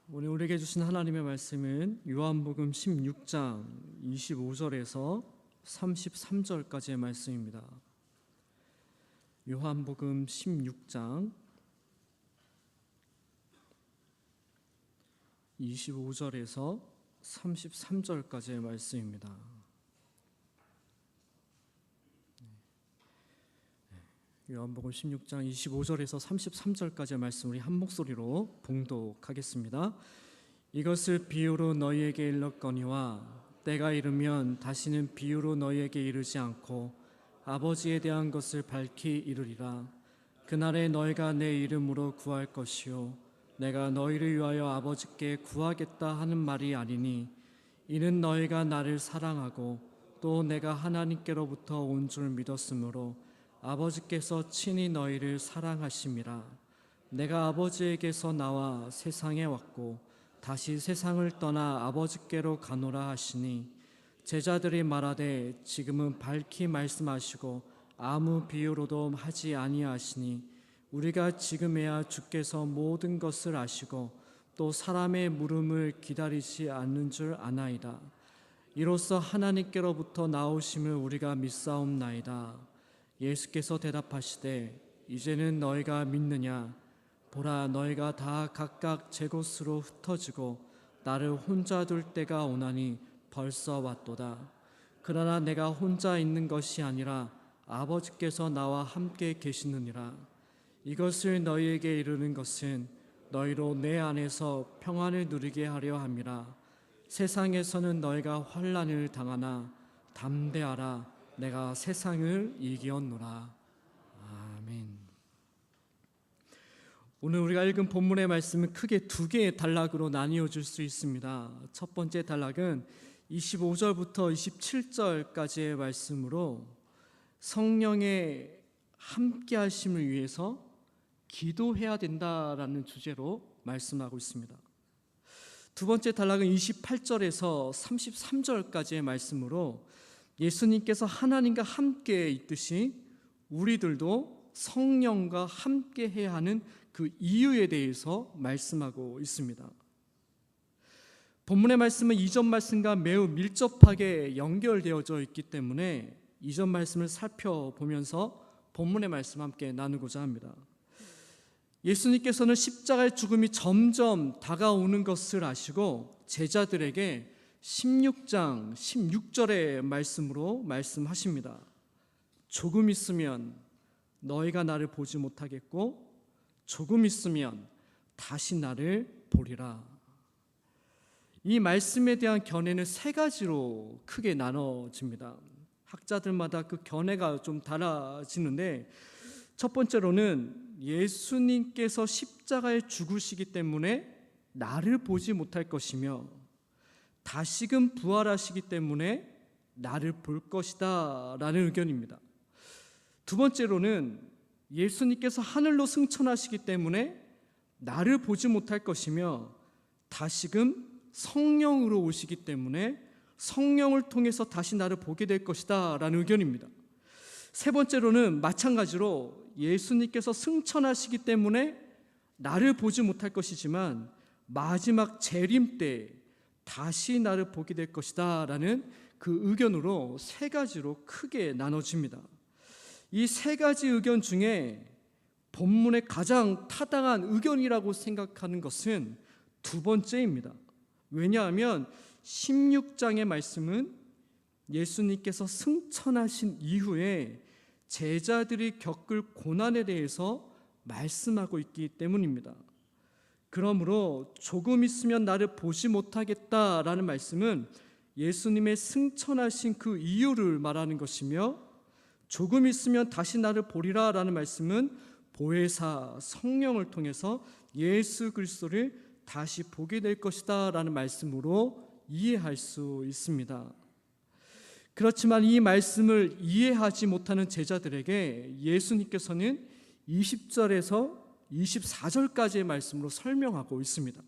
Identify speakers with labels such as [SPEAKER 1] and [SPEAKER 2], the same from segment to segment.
[SPEAKER 1] 오늘 우리에게 주신 하나님의 말씀은 요한복음 16장 25절에서 33절까지의 말씀입니다. 요한복음 16장 25절에서 33절까지의 말씀입니다. 요한복음 16장 25절에서 33절까지의 말씀 우리 한 목소리로 봉독하겠습니다. 이것을 비유로 너희에게 일렀거니와 때가 이르면 다시는 비유로 너희에게 이르지 않고 아버지에 대한 것을 밝히 이르리라. 그날에 너희가 내 이름으로 구할 것이요 내가 너희를 위하여 아버지께 구하겠다 하는 말이 아니니 이는 너희가 나를 사랑하고 또 내가 하나님께로부터 온 줄 믿었으므로 아버지께서 친히 너희를 사랑하심이라. 내가 아버지에게서 나와 세상에 왔고 다시 세상을 떠나 아버지께로 가노라 하시니 제자들이 말하되 지금은 밝히 말씀하시고 아무 비유로도 하지 아니하시니 우리가 지금에야 주께서 모든 것을 아시고 또 사람의 물음을 기다리지 않는 줄 아나이다. 이로써 하나님께로부터 나오심을 우리가 믿사옵나이다. 예수께서 대답하시되 이제는 너희가 믿느냐? 보라, 너희가 다 각각 제 곳으로 흩어지고 나를 혼자 둘 때가 오나니 벌써 왔도다. 그러나 내가 혼자 있는 것이 아니라 아버지께서 나와 함께 계시느니라. 이것을 너희에게 이르는 것은 너희로 내 안에서 평안을 누리게 하려 함이라. 세상에서는 너희가 환난을 당하나 담대하라. 내가 세상을 이기었노라. 아멘. 오늘 우리가 읽은 본문의 말씀은 크게 두 개의 단락으로 나뉘어 줄 수 있습니다. 첫 번째 단락은 25절부터 27절까지의 말씀으로 성령의 함께 하심을 위해서 기도해야 된다라는 주제로 말씀하고 있습니다. 두 번째 단락은 28절에서 33절까지의 말씀으로 예수님께서 하나님과 함께 있듯이 우리들도 성령과 함께 해야 하는 그 이유에 대해서 말씀하고 있습니다. 본문의 말씀은 이전 말씀과 매우 밀접하게 연결되어져 있기 때문에 이전 말씀을 살펴보면서 본문의 말씀 함께 나누고자 합니다. 예수님께서는 십자가의 죽음이 점점 다가오는 것을 아시고 제자들에게 16장 16절의 말씀으로 말씀하십니다. 조금 있으면 너희가 나를 보지 못하겠고 조금 있으면 다시 나를 보리라. 이 말씀에 대한 견해는 세 가지로 크게 나눠집니다. 학자들마다 그 견해가 좀 달라지는데 첫 번째로는 예수님께서 십자가에 죽으시기 때문에 나를 보지 못할 것이며 다시금 부활하시기 때문에 나를 볼 것이다 라는 의견입니다. 두 번째로는 예수님께서 하늘로 승천하시기 때문에 나를 보지 못할 것이며 다시금 성령으로 오시기 때문에 성령을 통해서 다시 나를 보게 될 것이다 라는 의견입니다. 세 번째로는 마찬가지로 예수님께서 승천하시기 때문에 나를 보지 못할 것이지만 마지막 재림 때 다시 나를 보게 될 것이다 라는 그 의견으로 세 가지로 크게 나눠집니다. 이 세 가지 의견 중에 본문의 가장 타당한 의견이라고 생각하는 것은 두 번째입니다. 왜냐하면 16장의 말씀은 예수님께서 승천하신 이후에 제자들이 겪을 고난에 대해서 말씀하고 있기 때문입니다. 그러므로 조금 있으면 나를 보지 못하겠다라는 말씀은 예수님의 승천하신 그 이유를 말하는 것이며 조금 있으면 다시 나를 보리라라는 말씀은 보혜사 성령을 통해서 예수 그리스도를 다시 보게 될 것이다라는 말씀으로 이해할 수 있습니다. 그렇지만 이 말씀을 이해하지 못하는 제자들에게 예수님께서는 20절에서 24절까지의 말씀으로 설명하고 있습니다.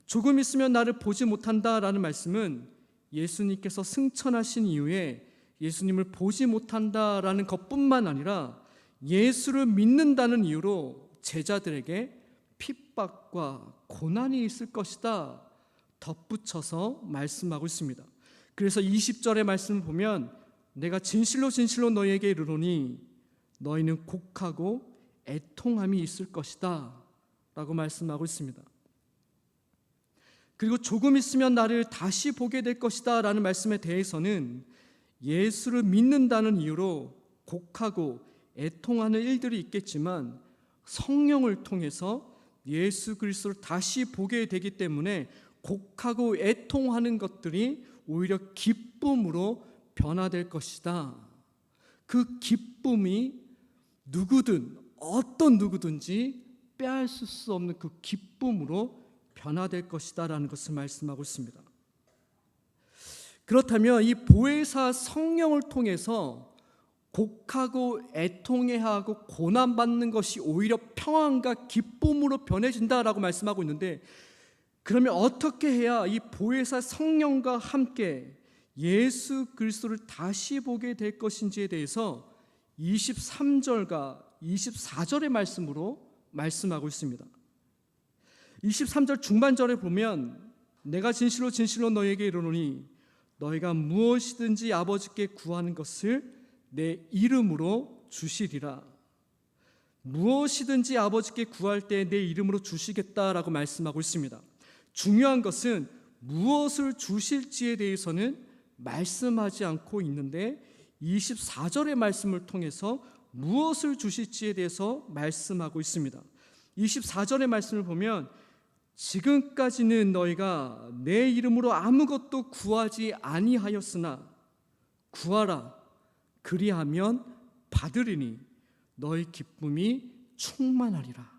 [SPEAKER 1] 조금 있으면 나를 보지 못한다라는 말씀은 예수님께서 승천하신 이후에 예수님을 보지 못한다라는 것뿐만 아니라 예수를 믿는다는 이유로 제자들에게 핍박과 고난이 있을 것이다 덧붙여서 말씀하고 있습니다. 그래서 20절의 말씀을 보면 내가 진실로 진실로 너희에게 이르노니 너희는 곡하고 애통함이 있을 것이다 라고 말씀하고 있습니다. 그리고 조금 있으면 나를 다시 보게 될 것이다 라는 말씀에 대해서는 예수를 믿는다는 이유로 곡하고 애통하는 일들이 있겠지만 성령을 통해서 예수 그리스도를 다시 보게 되기 때문에 곡하고 애통하는 것들이 오히려 기쁨으로 변화될 것이다. 그 기쁨이 누구든 어떤 누구든지 빼앗을 수 없는 그 기쁨으로 변화될 것이다 라는 것을 말씀하고 있습니다. 그렇다면 이 보혜사 성령을 통해서 곡하고 애통해야 하고 고난받는 것이 오히려 평안과 기쁨으로 변해진다라고 말씀하고 있는데, 그러면 어떻게 해야 이 보혜사 성령과 함께 예수 그리스도를 다시 보게 될 것인지에 대해서 23절과 24절의 말씀으로 말씀하고 있습니다. 23절 중반절에 보면 내가 진실로 진실로 너희에게 이르노니 너희가 무엇이든지 아버지께 구하는 것을 내 이름으로 주시리라. 무엇이든지 아버지께 구할 때 내 이름으로 주시겠다라고 말씀하고 있습니다. 중요한 것은 무엇을 주실지에 대해서는 말씀하지 않고 있는데 24절의 말씀을 통해서 무엇을 주실지에 대해서 말씀하고 있습니다. 24절의 말씀을 보면 지금까지는 너희가 내 이름으로 아무것도 구하지 아니하였으나 구하라 그리하면 받으리니 너희 기쁨이 충만하리라.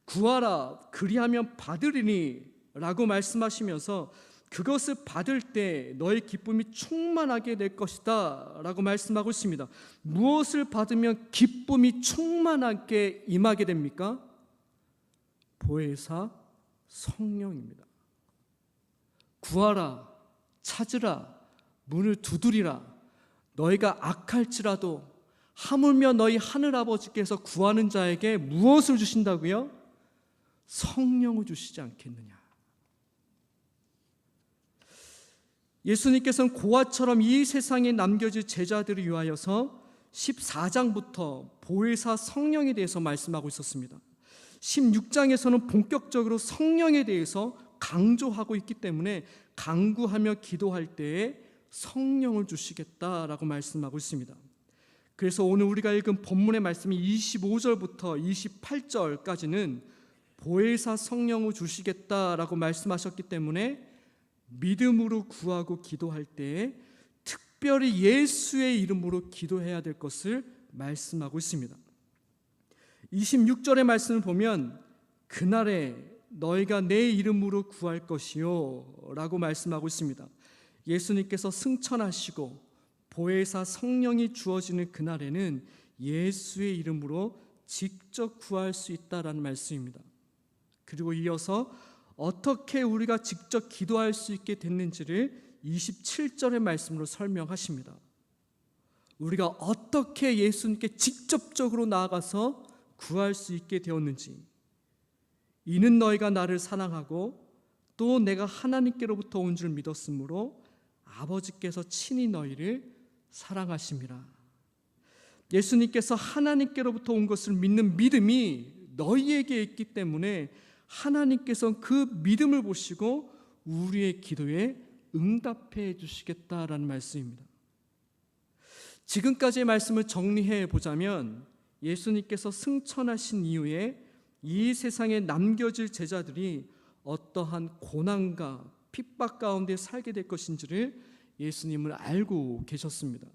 [SPEAKER 1] 구하라 그리하면 받으리니 라고 말씀하시면서 그것을 받을 때 너희 기쁨이 충만하게 될 것이다 라고 말씀하고 있습니다. 무엇을 받으면 기쁨이 충만하게 임하게 됩니까? 보혜사 성령입니다. 구하라 찾으라 문을 두드리라. 너희가 악할지라도 하물며 너희 하늘아버지께서 구하는 자에게 무엇을 주신다고요? 성령을 주시지 않겠느냐. 예수님께서는 고아처럼 이 세상에 남겨질 제자들을 위하여서 14장부터 보혜사 성령에 대해서 말씀하고 있었습니다. 16장에서는 본격적으로 성령에 대해서 강조하고 있기 때문에 간구하며 기도할 때에 성령을 주시겠다라고 말씀하고 있습니다. 그래서 오늘 우리가 읽은 본문의 말씀이 25절부터 28절까지는 보혜사 성령을 주시겠다라고 말씀하셨기 때문에 믿음으로 구하고 기도할 때에 특별히 예수의 이름으로 기도해야 될 것을 말씀하고 있습니다. 26절의 말씀을 보면 그날에 너희가 내 이름으로 구할 것이요 라고 말씀하고 있습니다. 예수님께서 승천하시고 보혜사 성령이 주어지는 그날에는 예수의 이름으로 직접 구할 수 있다라는 말씀입니다. 그리고 이어서 어떻게 우리가 직접 기도할 수 있게 됐는지를 27절의 말씀으로 설명하십니다. 우리가 어떻게 예수님께 직접적으로 나아가서 구할 수 있게 되었는지, 이는 너희가 나를 사랑하고 또 내가 하나님께로부터 온 줄 믿었으므로 아버지께서 친히 너희를 사랑하심이라. 예수님께서 하나님께로부터 온 것을 믿는 믿음이 너희에게 있기 때문에 하나님께서 그 믿음을 보시고 우리의 기도에 응답해 주시겠다라는 말씀입니다. 지금까지의 말씀을 정리해 보자면 예수님께서 승천하신 이후에 이 세상에 남겨질 제자들이 어떠한 고난과 핍박 가운데 살게 될 것인지를 예수님을 알고 계셨습니다.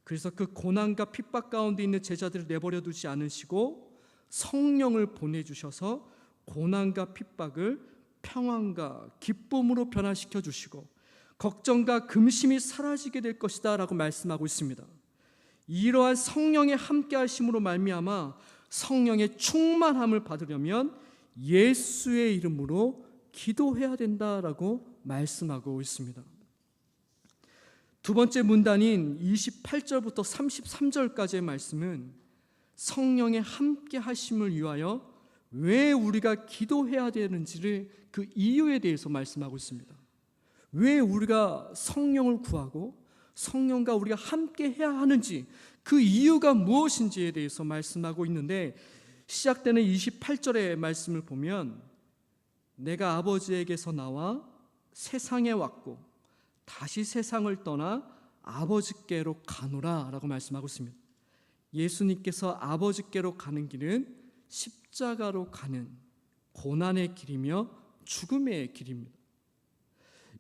[SPEAKER 1] 그래서 그 고난과 핍박 가운데 있는 제자들을 내버려 두지 않으시고 성령을 보내주셔서 고난과 핍박을 평안과 기쁨으로 변화시켜 주시고 걱정과 근심이 사라지게 될 것이다 라고 말씀하고 있습니다. 이러한 성령의 함께하심으로 말미암아 성령의 충만함을 받으려면 예수의 이름으로 기도해야 된다라고 말씀하고 있습니다. 두 번째 문단인 28절부터 33절까지의 말씀은 성령의 함께하심을 위하여 왜 우리가 기도해야 되는지를 그 이유에 대해서 말씀하고 있습니다. 왜 우리가 성령을 구하고 성령과 우리가 함께 해야 하는지, 그 이유가 무엇인지에 대해서 말씀하고 있는데, 시작되는 28절의 말씀을 보면 내가 아버지에게서 나와 세상에 왔고 다시 세상을 떠나 아버지께로 가노라 라고 말씀하고 있습니다. 예수님께서 아버지께로 가는 길은 십자가로 가는 고난의 길이며 죽음의 길입니다.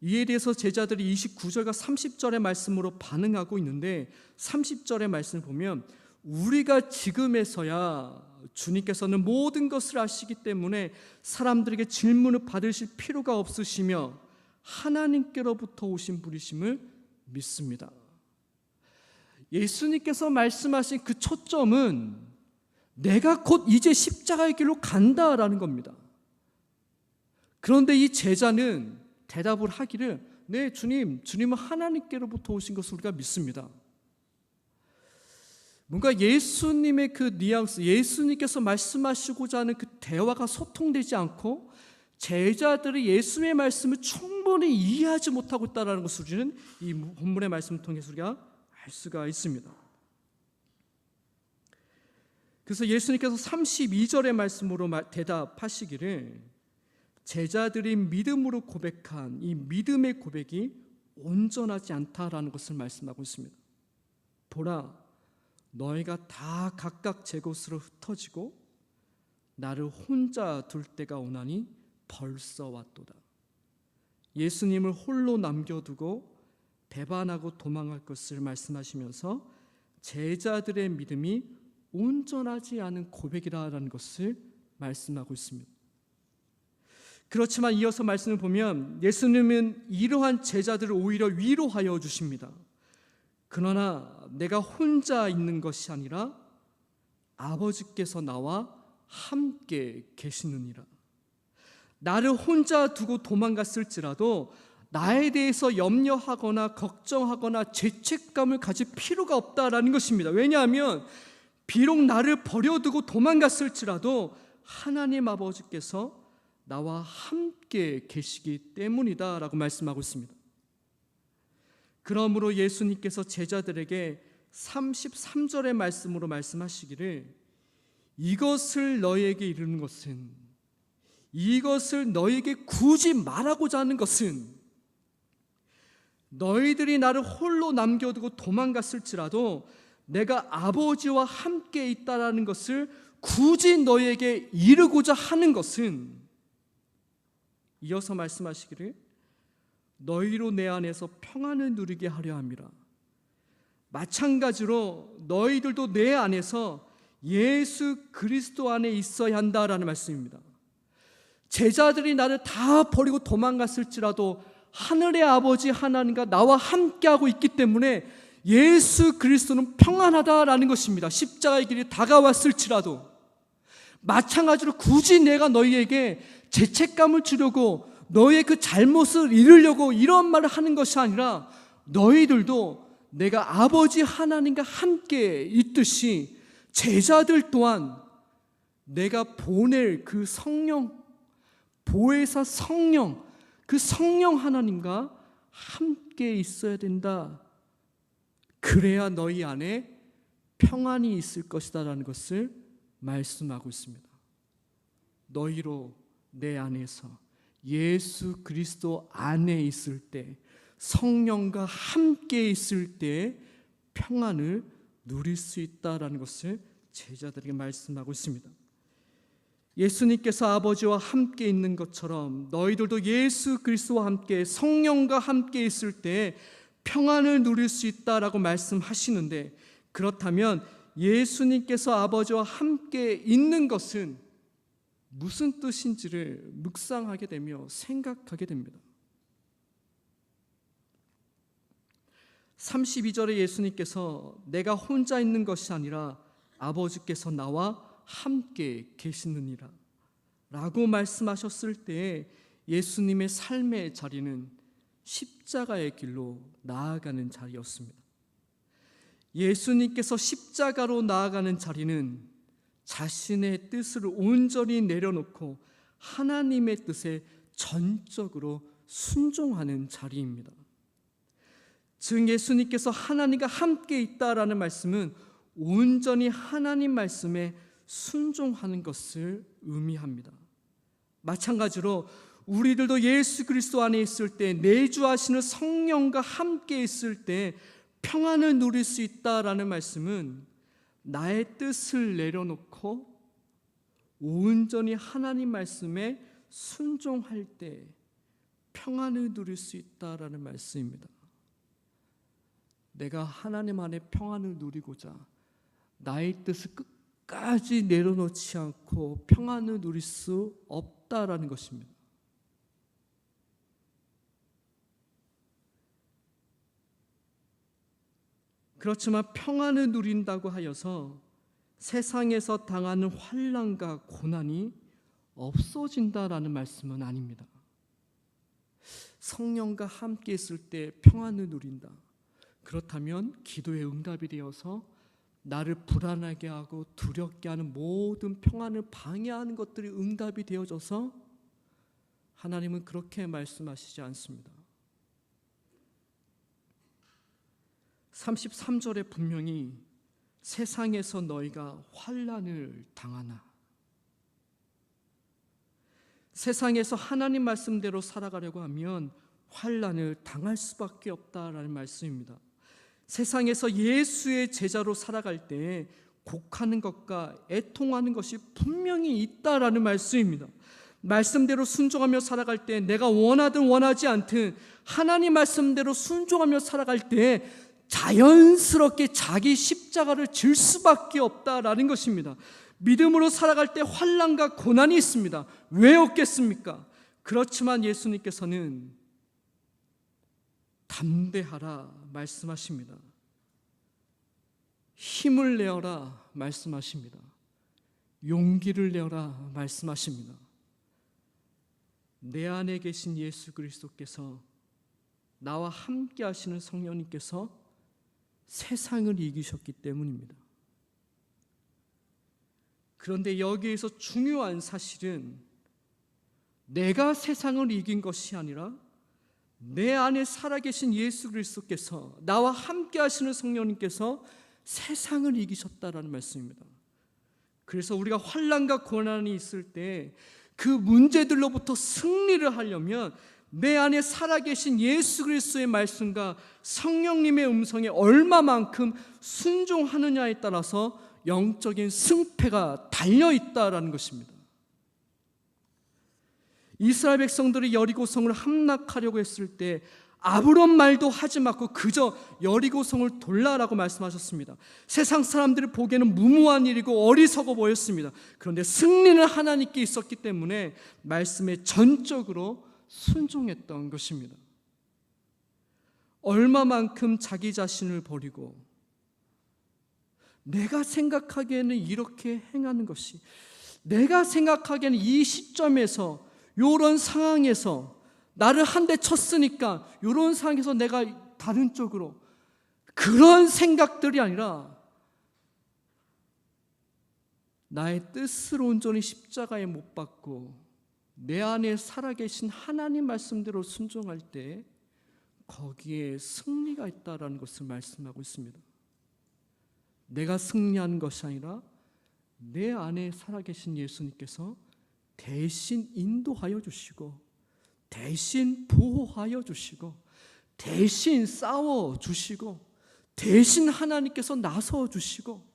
[SPEAKER 1] 이에 대해서 제자들이 29절과 30절의 말씀으로 반응하고 있는데, 30절의 말씀을 보면 우리가 지금에서야 주님께서는 모든 것을 아시기 때문에 사람들에게 질문을 받으실 필요가 없으시며 하나님께로부터 오신 분이심을 믿습니다. 예수님께서 말씀하신 그 초점은 내가 곧 이제 십자가의 길로 간다라는 겁니다. 그런데 이 제자는 대답을 하기를, 네 주님은 하나님께로부터 오신 것을 우리가 믿습니다. 뭔가 예수님의 그 뉘앙스, 예수님께서 말씀하시고자 하는 그 대화가 소통되지 않고 제자들이 예수님의 말씀을 충분히 이해하지 못하고 있다는 것을 우리는 이 본문의 말씀을 통해서 우리가 알 수가 있습니다. 그래서 예수님께서 32절의 말씀으로 대답하시기를, 제자들이 믿음으로 고백한 이 믿음의 고백이 온전하지 않다라는 것을 말씀하고 있습니다. 보라, 너희가 다 각각 제 곳으로 흩어지고 나를 혼자 둘 때가 오나니 벌써 왔도다. 예수님을 홀로 남겨두고 배반하고 도망할 것을 말씀하시면서 제자들의 믿음이 온전하지 않은 고백이라는 것을 말씀하고 있습니다. 그렇지만 이어서 말씀을 보면 예수님은 이러한 제자들을 오히려 위로하여 주십니다. 그러나 내가 혼자 있는 것이 아니라 아버지께서 나와 함께 계시느니라. 나를 혼자 두고 도망갔을지라도 나에 대해서 염려하거나 걱정하거나 죄책감을 가질 필요가 없다라는 것입니다. 왜냐하면 비록 나를 버려두고 도망갔을지라도 하나님 아버지께서 나와 함께 계시기 때문이다 라고 말씀하고 있습니다. 그러므로 예수님께서 제자들에게 33절의 말씀으로 말씀하시기를, 이것을 너희에게 이르는 것은, 이것을 너희에게 굳이 말하고자 하는 것은, 너희들이 나를 홀로 남겨두고 도망갔을지라도 내가 아버지와 함께 있다라는 것을 굳이 너희에게 이르고자 하는 것은, 이어서 말씀하시기를 너희로 내 안에서 평안을 누리게 하려 함이라. 마찬가지로 너희들도 내 안에서 예수 그리스도 안에 있어야 한다라는 말씀입니다. 제자들이 나를 다 버리고 도망갔을지라도 하늘의 아버지 하나님과 나와 함께하고 있기 때문에 예수 그리스도는 평안하다라는 것입니다. 십자가의 길이 다가왔을지라도. 마찬가지로 굳이 내가 너희에게 죄책감을 주려고 너의 그 잘못을 이루려고 이런 말을 하는 것이 아니라, 너희들도 내가 아버지 하나님과 함께 있듯이 제자들 또한 내가 보낼 그 성령, 보혜사 성령, 그 성령 하나님과 함께 있어야 된다. 그래야 너희 안에 평안이 있을 것이다 라는 것을 말씀하고 있습니다. 너희로 내 안에서 예수 그리스도 안에 있을 때, 성령과 함께 있을 때 평안을 누릴 수 있다라는 것을 제자들에게 말씀하고 있습니다. 예수님께서 아버지와 함께 있는 것처럼 너희들도 예수 그리스도와 함께 성령과 함께 있을 때 평안을 누릴 수 있다라고 말씀하시는데, 그렇다면 예수님께서 아버지와 함께 있는 것은 무슨 뜻인지를 묵상하게 되며 생각하게 됩니다. 32절에 예수님께서 내가 혼자 있는 것이 아니라 아버지께서 나와 함께 계시느니라 라고 말씀하셨을 때 예수님의 삶의 자리는 십자가의 길로 나아가는 자리였습니다. 예수님께서 십자가로 나아가는 자리는 자신의 뜻을 온전히 내려놓고 하나님의 뜻에 전적으로 순종하는 자리입니다. 즉 예수님께서 하나님과 함께 있다라는 말씀은 온전히 하나님 말씀에 순종하는 것을 의미합니다. 마찬가지로 우리들도 예수 그리스도 안에 있을 때, 내주하시는 성령과 함께 있을 때 평안을 누릴 수 있다라는 말씀은 나의 뜻을 내려놓고 온전히 하나님 말씀에 순종할 때 평안을 누릴 수 있다라는 말씀입니다. 내가 하나님 안에 평안을 누리고자 나의 뜻을 끝까지 내려놓지 않고 평안을 누릴 수 없다라는 것입니다. 그렇지만 평안을 누린다고 하여서 세상에서 당하는 환난과 고난이 없어진다라는 말씀은 아닙니다. 성령과 함께 있을 때 평안을 누린다. 그렇다면 기도의 응답이 되어서 나를 불안하게 하고 두렵게 하는 모든 평안을 방해하는 것들이 응답이 되어져서 하나님은 그렇게 말씀하시지 않습니다. 33절에 분명히 세상에서 너희가 환난을 당하나, 세상에서 하나님 말씀대로 살아가려고 하면 환난을 당할 수밖에 없다라는 말씀입니다. 세상에서 예수의 제자로 살아갈 때 곡하는 것과 애통하는 것이 분명히 있다라는 말씀입니다. 말씀대로 순종하며 살아갈 때, 내가 원하든 원하지 않든 하나님 말씀대로 순종하며 살아갈 때 자연스럽게 자기 십자가를 질 수밖에 없다라는 것입니다. 믿음으로 살아갈 때 환난과 고난이 있습니다. 왜 없겠습니까? 그렇지만 예수님께서는 담대하라 말씀하십니다. 힘을 내어라 말씀하십니다. 용기를 내어라 말씀하십니다. 내 안에 계신 예수 그리스도께서, 나와 함께 하시는 성령님께서 세상을 이기셨기 때문입니다. 그런데 여기에서 중요한 사실은 내가 세상을 이긴 것이 아니라 내 안에 살아계신 예수 그리스도께서, 나와 함께 하시는 성령님께서 세상을 이기셨다라는 말씀입니다. 그래서 우리가 환난과 고난이 있을 때 그 문제들로부터 승리를 하려면 내 안에 살아계신 예수 그리스도의 말씀과 성령님의 음성에 얼마만큼 순종하느냐에 따라서 영적인 승패가 달려있다라는 것입니다. 이스라엘 백성들이 여리고성을 함락하려고 했을 때 아무런 말도 하지 말고 그저 여리고성을 돌라라고 말씀하셨습니다. 세상 사람들이 보기에는 무모한 일이고 어리석어 보였습니다. 그런데 승리는 하나님께 있었기 때문에 말씀에 전적으로 순종했던 것입니다. 얼마만큼 자기 자신을 버리고 내가 생각하기에는 이렇게 행하는 것이, 내가 생각하기에는 이 시점에서 이런 상황에서 나를 한 대 쳤으니까 이런 상황에서 내가 다른 쪽으로, 그런 생각들이 아니라 나의 뜻을 온전히 십자가에 못 박고 내 안에 살아계신 하나님 말씀대로 순종할 때 거기에 승리가 있다라는 것을 말씀하고 있습니다. 내가 승리하는 것이 아니라 내 안에 살아계신 예수님께서 대신 인도하여 주시고, 대신 보호하여 주시고, 대신 싸워 주시고, 대신 하나님께서 나서 주시고,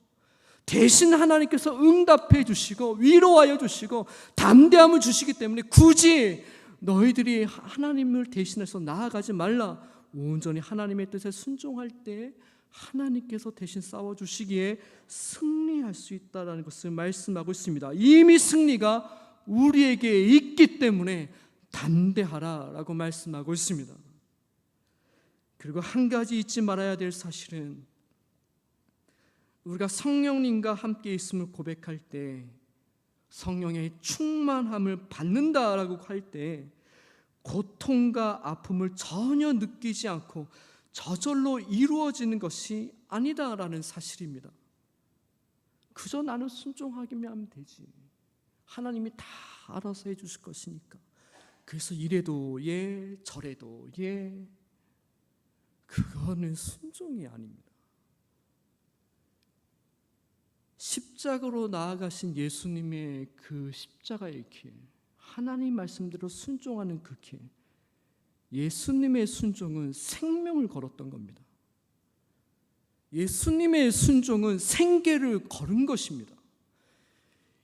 [SPEAKER 1] 대신 하나님께서 응답해 주시고 위로하여 주시고 담대함을 주시기 때문에 굳이 너희들이 하나님을 대신해서 나아가지 말라, 온전히 하나님의 뜻에 순종할 때 하나님께서 대신 싸워주시기에 승리할 수 있다는 것을 말씀하고 있습니다. 이미 승리가 우리에게 있기 때문에 담대하라 라고 말씀하고 있습니다. 그리고 한 가지 잊지 말아야 될 사실은, 우리가 성령님과 함께 있음을 고백할 때, 성령의 충만함을 받는다라고 할 때 고통과 아픔을 전혀 느끼지 않고 저절로 이루어지는 것이 아니다라는 사실입니다. 그저 나는 순종하기만 하면 되지. 하나님이 다 알아서 해주실 것이니까. 그래서 이래도 예, 저래도 예. 그거는 순종이 아닙니다. 십자가로 나아가신 예수님의 그 십자가의 길, 하나님 말씀대로 순종하는 그 길, 예수님의 순종은 생명을 걸었던 겁니다. 예수님의 순종은 생계를 걸은 것입니다.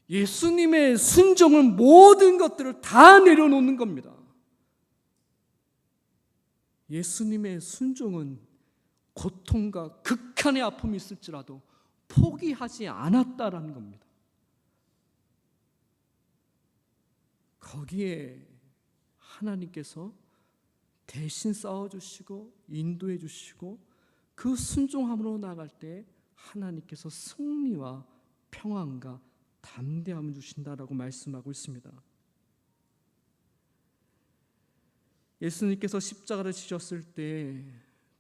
[SPEAKER 1] 예수님의 순종은 모든 것들을 다 내려놓는 겁니다. 예수님의 순종은 고통과 극한의 아픔이 있을지라도 포기하지 않았다라는 겁니다. 거기에 하나님께서 대신 싸워주시고 인도해 주시고 그 순종함으로 나아갈 때 하나님께서 승리와 평안과 담대함을 주신다라고 말씀하고 있습니다. 예수님께서 십자가를 지셨을 때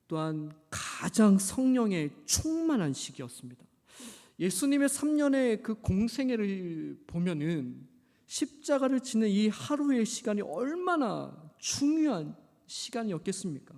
[SPEAKER 1] 또한 가장 성령에 충만한 시기였습니다. 예수님의 3년의 그 공생애를 보면은 십자가를 지는 이 하루의 시간이 얼마나 중요한 시간이었겠습니까?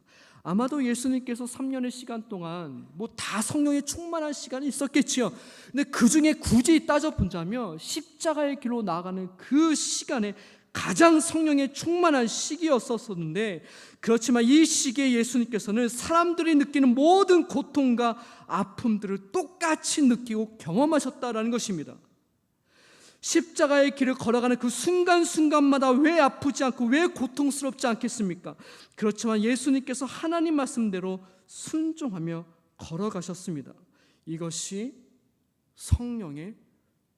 [SPEAKER 1] 아마도 예수님께서 3년의 시간 동안 뭐 다 성령에 충만한 시간이 있었겠지요. 근데 그 중에 굳이 따져본다면 십자가의 길로 나아가는 그 시간에 가장 성령에 충만한 시기였었는데, 그렇지만 이 시기에 예수님께서는 사람들이 느끼는 모든 고통과 아픔들을 똑같이 느끼고 경험하셨다라는 것입니다. 십자가의 길을 걸어가는 그 순간순간마다 왜 아프지 않고 왜 고통스럽지 않겠습니까? 그렇지만 예수님께서 하나님 말씀대로 순종하며 걸어가셨습니다. 이것이 성령의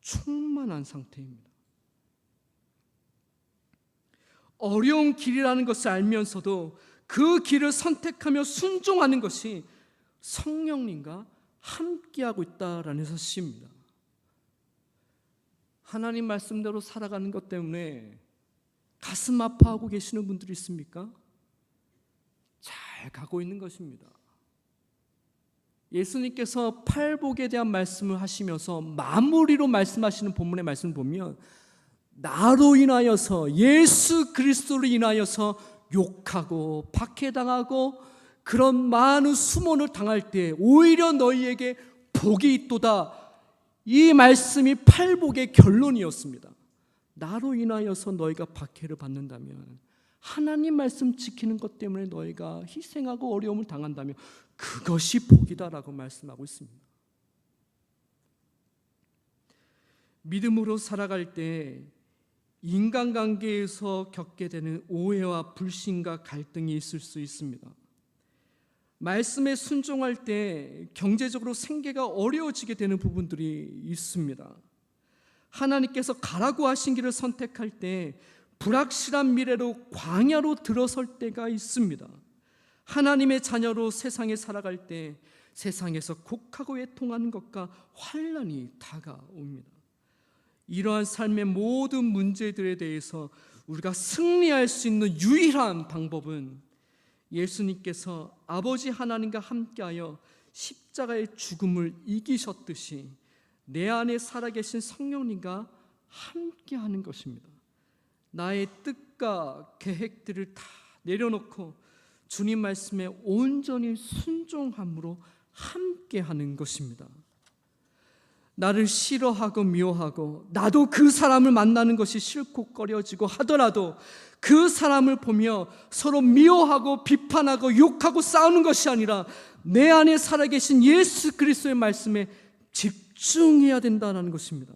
[SPEAKER 1] 충만한 상태입니다. 어려운 길이라는 것을 알면서도 그 길을 선택하며 순종하는 것이 성령님과 함께하고 있다라는 사실입니다. 하나님 말씀대로 살아가는 것 때문에 가슴 아파하고 계시는 분들이 있습니까? 잘 가고 있는 것입니다. 예수님께서 팔복에 대한 말씀을 하시면서 마무리로 말씀하시는 본문의 말씀을 보면 나로 인하여서, 예수 그리스도로 인하여서 욕하고 박해당하고 그런 많은 수모를 당할 때 오히려 너희에게 복이 있도다. 이 말씀이 팔복의 결론이었습니다. 나로 인하여서 너희가 박해를 받는다면, 하나님 말씀 지키는 것 때문에 너희가 희생하고 어려움을 당한다면 그것이 복이다라고 말씀하고 있습니다. 믿음으로 살아갈 때 인간관계에서 겪게 되는 오해와 불신과 갈등이 있을 수 있습니다. 말씀에 순종할 때 경제적으로 생계가 어려워지게 되는 부분들이 있습니다. 하나님께서 가라고 하신 길을 선택할 때 불확실한 미래로 광야로 들어설 때가 있습니다. 하나님의 자녀로 세상에 살아갈 때 세상에서 곡하고 애통하는 것과 환난이 다가옵니다. 이러한 삶의 모든 문제들에 대해서 우리가 승리할 수 있는 유일한 방법은 예수님께서 아버지 하나님과 함께하여 십자가의 죽음을 이기셨듯이 내 안에 살아계신 성령님과 함께하는 것입니다. 나의 뜻과 계획들을 다 내려놓고 주님 말씀에 온전히 순종함으로 함께하는 것입니다. 나를 싫어하고 미워하고 나도 그 사람을 만나는 것이 싫고 꺼려지고 하더라도 그 사람을 보며 서로 미워하고 비판하고 욕하고 싸우는 것이 아니라 내 안에 살아계신 예수 그리스도의 말씀에 집중해야 된다는 것입니다.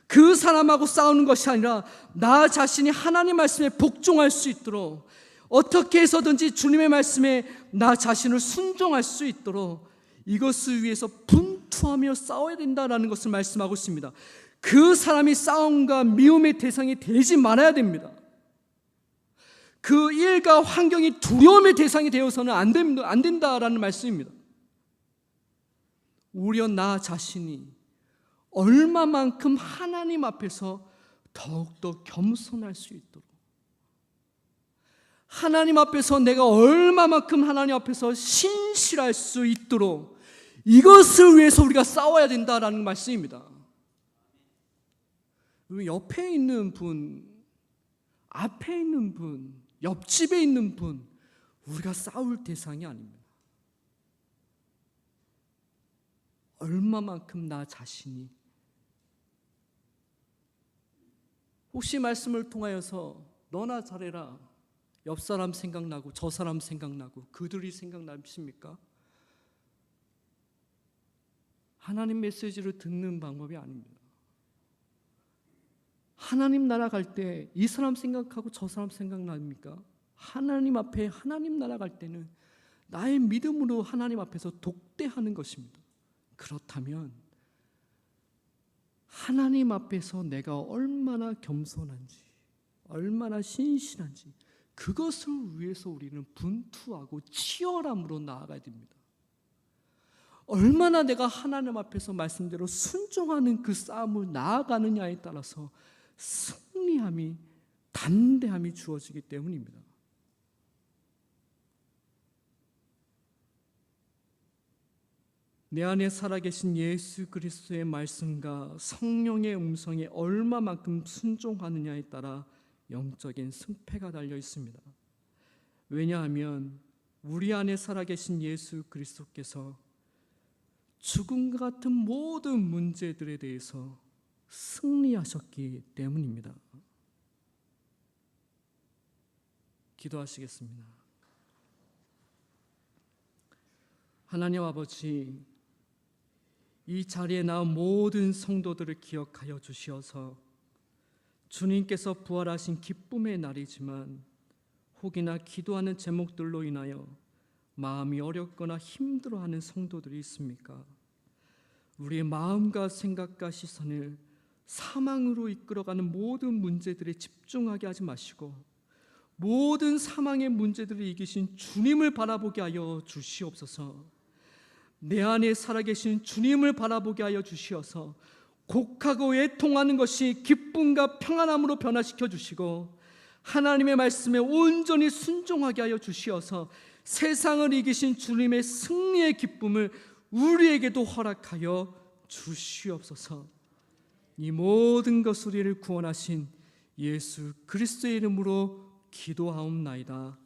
[SPEAKER 1] 그 사람하고 싸우는 것이 아니라 나 자신이 하나님 말씀에 복종할 수 있도록, 어떻게 해서든지 주님의 말씀에 나 자신을 순종할 수 있도록 이것을 위해서 분투하며 싸워야 된다는 것을 말씀하고 있습니다. 그 사람이 싸움과 미움의 대상이 되지 말아야 됩니다. 그 일과 환경이 두려움의 대상이 되어서는 안 된다라는 말씀입니다. 오히려 나 자신이 얼마만큼 하나님 앞에서 더욱더 겸손할 수 있도록, 하나님 앞에서 내가 얼마만큼 하나님 앞에서 신실할 수 있도록 이것을 위해서 우리가 싸워야 된다라는 말씀입니다. 옆에 있는 분, 앞에 있는 분, 옆집에 있는 분, 우리가 싸울 대상이 아닙니다. 얼마만큼 나 자신이, 혹시 말씀을 통하여서 너나 잘해라, 옆 사람 생각나고 저 사람 생각나고 그들이 생각나십니까? 하나님 메시지를 듣는 방법이 아닙니다. 하나님 나라 갈 때 이 사람 생각하고 저 사람 생각납니까? 하나님 앞에 하나님 나라 갈 때는 나의 믿음으로 하나님 앞에서 독대하는 것입니다. 그렇다면 하나님 앞에서 내가 얼마나 겸손한지, 얼마나 신실한지, 그것을 위해서 우리는 분투하고 치열함으로 나아가야 됩니다. 얼마나 내가 하나님 앞에서 말씀대로 순종하는 그 싸움을 나아가느냐에 따라서 승리함이, 담대함이 주어지기 때문입니다. 내 안에 살아계신 예수 그리스도의 말씀과 성령의 음성에 얼마만큼 순종하느냐에 따라 영적인 승패가 달려 있습니다. 왜냐하면 우리 안에 살아계신 예수 그리스도께서 죽음과 같은 모든 문제들에 대해서 승리하셨기 때문입니다. 기도하시겠습니다. 하나님 아버지, 이 자리에 나온 모든 성도들을 기억하여 주시어서 주님께서 부활하신 기쁨의 날이지만 혹이나 기도하는 제목들로 인하여 마음이 어렵거나 힘들어하는 성도들이 있습니까? 우리의 마음과 생각과 시선을 사망으로 이끌어가는 모든 문제들에 집중하게 하지 마시고 모든 사망의 문제들을 이기신 주님을 바라보게 하여 주시옵소서. 내 안에 살아계신 주님을 바라보게 하여 주시어서 곡하고 애통하는 것이 기쁨과 평안함으로 변화시켜 주시고 하나님의 말씀에 온전히 순종하게 하여 주시어서 세상을 이기신 주님의 승리의 기쁨을 우리에게도 허락하여 주시옵소서. 이 모든 것을 우리를 구원하신 예수 그리스도의 이름으로 기도하옵나이다.